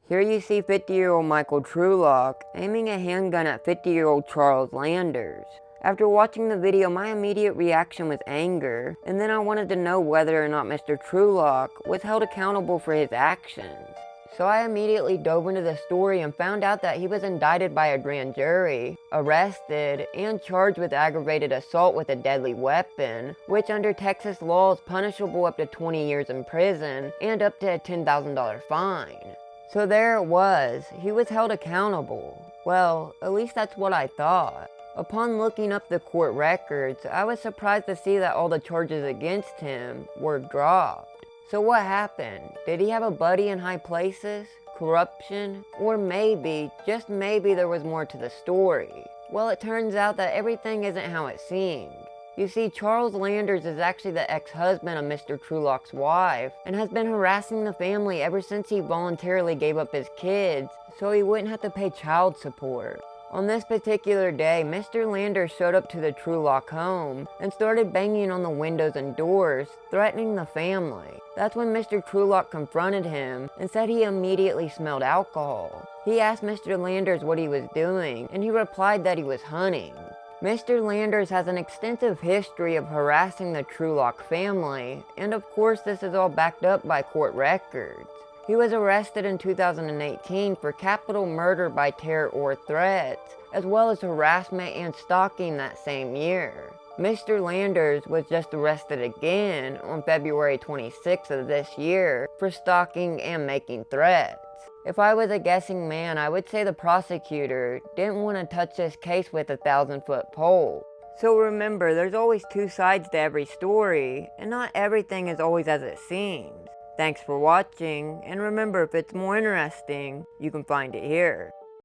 Here you see 50-year-old Michael Truelock aiming a handgun at 50-year-old Charles Landers. After watching the video, my immediate reaction was anger, and then I wanted to know whether or not Mr. Truelock was held accountable for his actions. So I immediately dove into the story and found out that he was indicted by a grand jury, arrested, and charged with aggravated assault with a deadly weapon, which under Texas law is punishable up to 20 years in prison and up to a $10,000 fine. So there it was, he was held accountable. Well, at least that's what I thought. Upon looking up the court records, I was surprised to see that all the charges against him were dropped. So what happened? Did he have a buddy in high places? Corruption? Or maybe, just maybe, there was more to the story? Well, it turns out that everything isn't how it seemed. You see, Charles Landers is actually the ex-husband of Mr. Truelock's wife, and has been harassing the family ever since he voluntarily gave up his kids so he wouldn't have to pay child support. On this particular day, Mr. Landers showed up to the Truelock home and started banging on the windows and doors, threatening the family. That's when Mr. Truelock confronted him and said he immediately smelled alcohol. He asked Mr. Landers what he was doing, and he replied that he was hunting. Mr. Landers has an extensive history of harassing the Truelock family, and of course this is all backed up by court records. He was arrested in 2018 for capital murder by terror or threats, as well as harassment and stalking that same year. Mr. Landers was just arrested again on February 26th of this year for stalking and making threats. If I was a guessing man, I would say the prosecutor didn't want to touch this case with a 1,000-foot pole. So remember, there's always two sides to every story, and not everything is always as it seems. Thanks for watching, and remember, if it's more interesting, you can find it here.